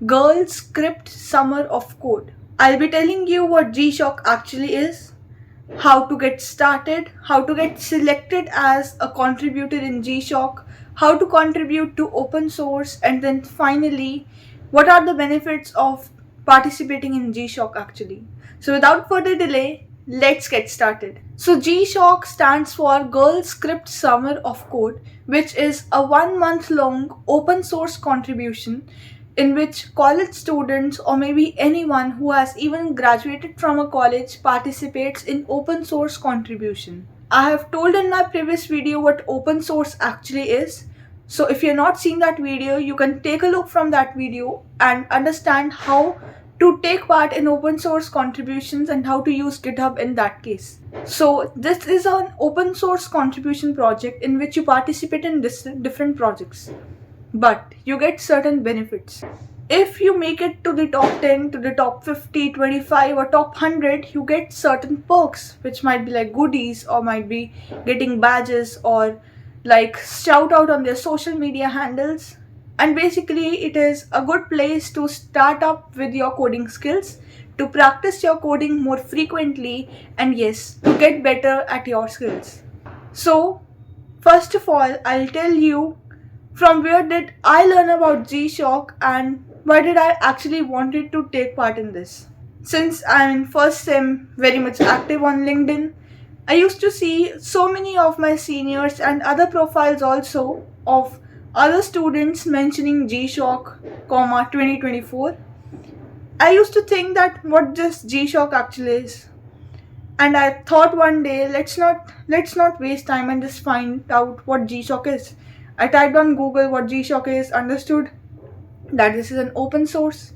Girl Script Summer of Code. I'll be telling you what G-Shock actually is, how to get started, how to get selected as a contributor in G-Shock, how to contribute to open source, and then finally, what are the benefits of participating in G-Shock actually. So without further delay, let's get started. So G-Shock stands for Girl Script Summer of Code, which is a 1 month long open source contribution in which college students or maybe anyone who has even graduated from a college participates in open source contribution. I have told in my previous video what open source actually is. So if you're not seeing that video, you can take a look from that video and understand how to take part in open source contributions and how to use GitHub in that case. So this is an open source contribution project in which you participate in different projects, but you get certain benefits. If you make it to the top 10, to the top 50, 25 or top 100, you get certain perks which might be like goodies or might be getting badges or like shout out on their social media handles. And basically it is a good place to start up with your coding skills, to practice your coding more frequently, and yes, to get better at your skills. So first of all, I'll tell you from where did I learn about G-Shock and why did I actually wanted to take part in this. Since I'm in first sem very much active on LinkedIn, I used to see so many of my seniors and other profiles also of other students mentioning G-Shock, 2024. I used to think that what this G-Shock actually is. And I thought one day let's not waste time and just find out what G-Shock is. I typed on Google what G-Shock is, understood that this is an open source.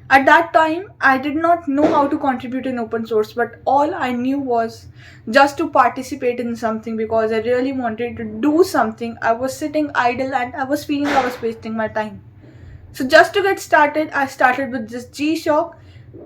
At that time, I did not know how to contribute in open source, but all I knew was just to participate in something because I really wanted to do something. I was sitting idle and I was feeling I was wasting my time. So just to get started, I started with this G-Shock.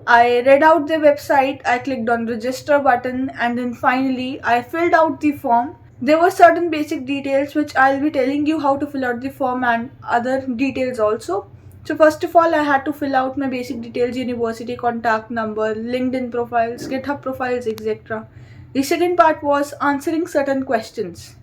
I read out the website, I clicked on register button, and then finally I filled out the form. There were certain basic details which I'll be telling you how to fill out the form and other details also. So first of all, I had to fill out my basic details, university contact number, LinkedIn profiles, GitHub profiles, etc. The second part was answering certain questions.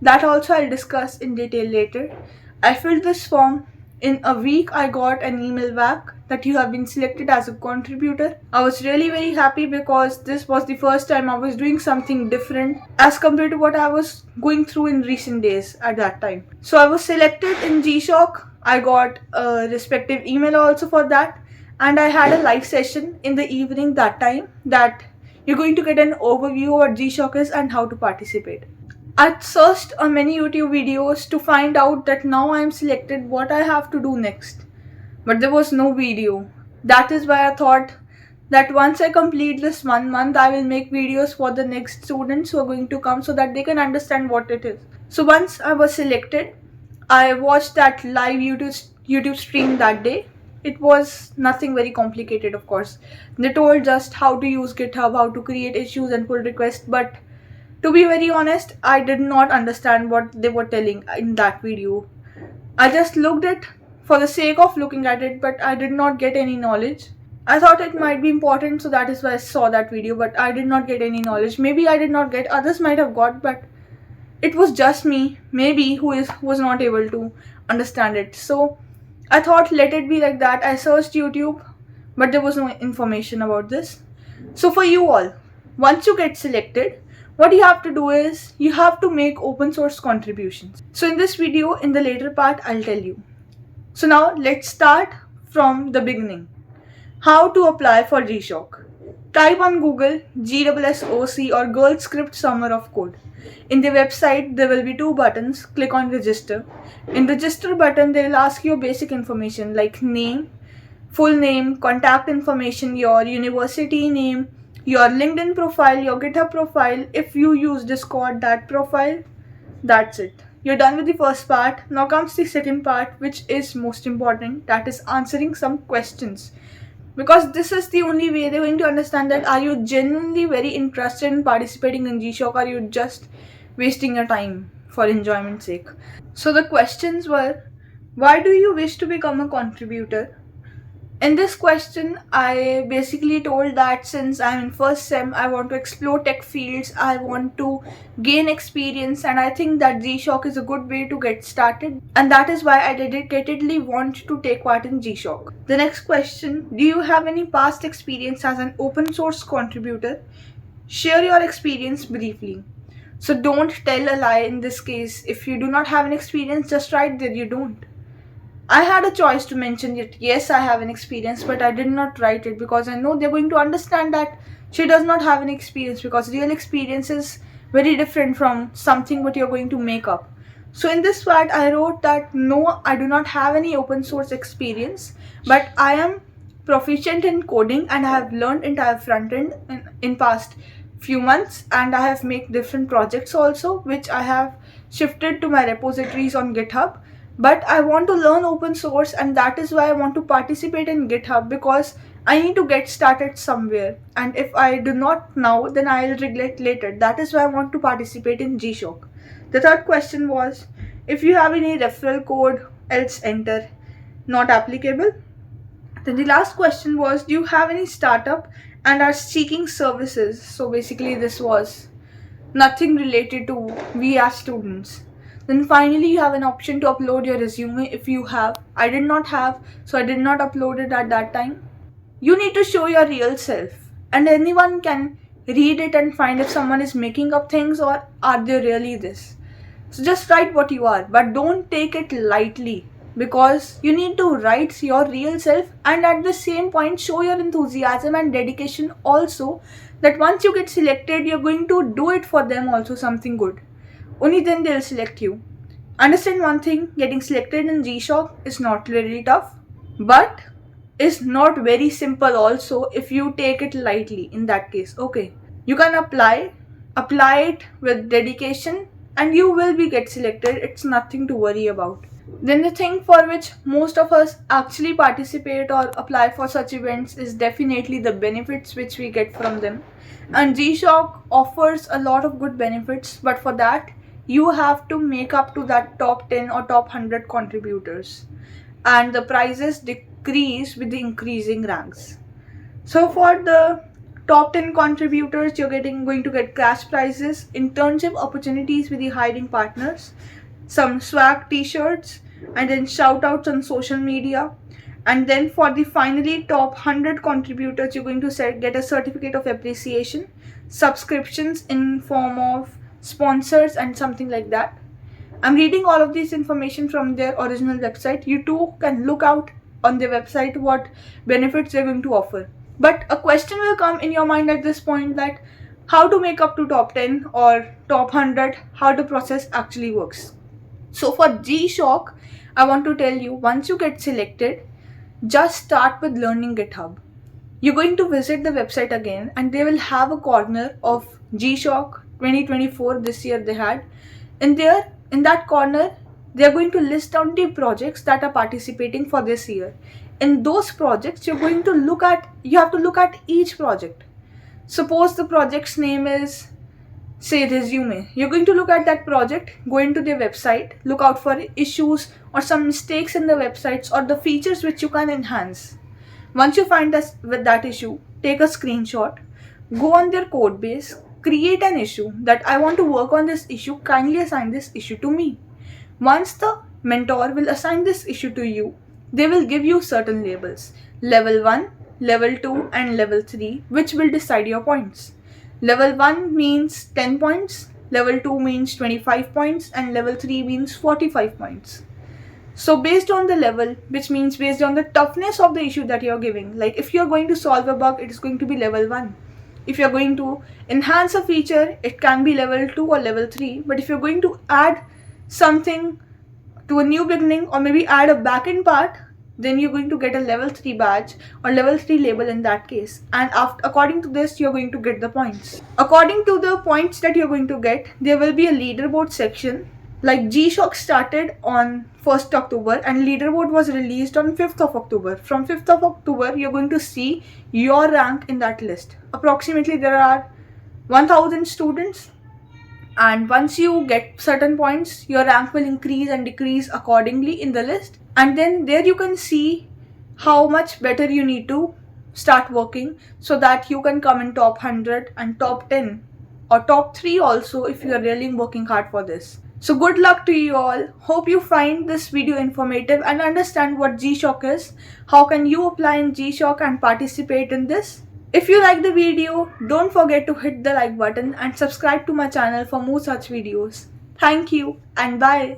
That also I'll discuss in detail later. I filled this form. In a week, I got an email back that you have been selected as a contributor. I was really very happy because this was the first time I was doing something different as compared to what I was going through in recent days at that time. So I was selected in G-Shock. I got a respective email also for that, and I had a live session in the evening that time that you're going to get an overview of what G-Shock is and how to participate. I searched on many YouTube videos to find out that now I am selected what I have to do next. But there was no video. That is why I thought that once I complete this 1 month, I will make videos for the next students who are going to come so that they can understand what it is. So once I was selected, I watched that live YouTube stream that day. It was nothing very complicated, of course. They told just how to use GitHub, how to create issues and pull requests, but to be very honest, I did not understand what they were telling in that video. I just looked it for the sake of looking at it, but I did not get any knowledge. I thought it might be important, so that is why I saw that video, but I did not get any knowledge. Maybe I did not get, others might have got, but it was just me, maybe, who was not able to understand it. So I thought let it be like that. I searched YouTube, but there was no information about this. So for you all, once you get selected, what you have to do is you have to make open source contributions. So in this video, in the later part, I'll tell you. So now let's start from the beginning. How to apply for G-Shock. Type on Google GSSOC or Girl Script Summer of Code. In the website, there will be two buttons. Click on register. In register button, they will ask you basic information like name, full name, contact information, your university name, your LinkedIn profile, your GitHub profile. If you use Discord, that profile, that's it. You're done with the first part. Now comes the second part, which is most important. That is answering some questions. Because this is the only way they're going to understand that are you genuinely very interested in participating in G-Shock or are you just wasting your time for enjoyment's sake. So the questions were, why do you wish to become a contributor? In this question, I basically told that since I'm in first sem, I want to explore tech fields, I want to gain experience, and I think that G-Shock is a good way to get started, and that is why I dedicatedly want to take part in G-Shock. The next question, do you have any past experience as an open source contributor? Share your experience briefly. So don't tell a lie in this case. If you do not have an experience, just write that you don't. I had a choice to mention it. Yes, I have an experience, but I did not write it because I know they're going to understand that she does not have an experience, because real experience is very different from something what you're going to make up. So in this part, I wrote that no, I do not have any open source experience, but I am proficient in coding and I have learned entire front end in past few months, and I have made different projects also which I have shifted to my repositories on GitHub. But I want to learn open source, and that is why I want to participate in GitHub, because I need to get started somewhere, and if I do not now, then I'll regret later. That is why I want to participate in G-Shock. The third question was, if you have any referral code, else enter. Not applicable. Then the last question was, do you have any startup and are seeking services? So basically this was nothing related to we as students. Then finally you have an option to upload your resume if you have. I did not have, so I did not upload it at that time. You need to show your real self, and anyone can read it and find if someone is making up things or are they really this. So just write what you are, but don't take it lightly, because you need to write your real self and at the same point show your enthusiasm and dedication also, that once you get selected, you're going to do it for them also something good. Only then they'll select you. Understand one thing, getting selected in G-Shock is not really tough, but is not very simple also if you take it lightly in that case. Okay, you can apply it with dedication and you will be get selected. It's nothing to worry about. Then the thing for which most of us actually participate or apply for such events is definitely the benefits which we get from them. And G-Shock offers a lot of good benefits, but for that you have to make up to that top 10 or top 100 contributors, and the prizes decrease with the increasing ranks. So for the top 10 contributors, you're going to get cash prizes, internship opportunities with the hiring partners, some swag t-shirts, and then shout outs on social media. And then for the finally top 100 contributors, you're going to get a certificate of appreciation, subscriptions in form of sponsors and something like that. I'm reading all of this information from their original website. You too can look out on their website what benefits they're going to offer. But a question will come in your mind at this point, that how to make up to top 10 or top 100, how the process actually works. So for G-Shock, I want to tell you, once you get selected, just start with learning GitHub. You're going to visit the website again, and they will have a corner of G-Shock 2024 this year they had. And there, in that corner, they are going to list down the projects that are participating for this year. In those projects, you have to look at each project. Suppose the project's name is, say, resume. You're going to look at that project, go into their website, look out for issues or some mistakes in the websites or the features which you can enhance. Once you find with that issue, take a screenshot, go on their code base, create an issue that I want to work on this issue, kindly assign this issue to me. Once the mentor will assign this issue to you, they will give you certain labels, level 1, level 2 and level 3, which will decide your points. Level 1 means 10 points, level 2 means 25 points and level 3 means 45 points. So based on the level, which means based on the toughness of the issue that you're giving, like if you're going to solve a bug, it is going to be level 1. If you're going to enhance a feature, it can be level 2 or level 3. But if you're going to add something to a new beginning or maybe add a backend part, then you're going to get a level 3 badge or level 3 label in that case. And according to this, you're going to get the points. According to the points that you're going to get, there will be a leaderboard section. Like G-Shock started on 1st October and leaderboard was released on 5th of October. From 5th of October, you're going to see your rank in that list. Approximately there are 1000 students, and once you get certain points, your rank will increase and decrease accordingly in the list. And then there you can see how much better you need to start working so that you can come in top 100 and top 10 or top 3 also if you are really working hard for this. So good luck to you all. Hope you find this video informative and understand what G-Shock is. How can you apply in G-Shock and participate in this? If you like the video, don't forget to hit the like button and subscribe to my channel for more such videos. Thank you and bye.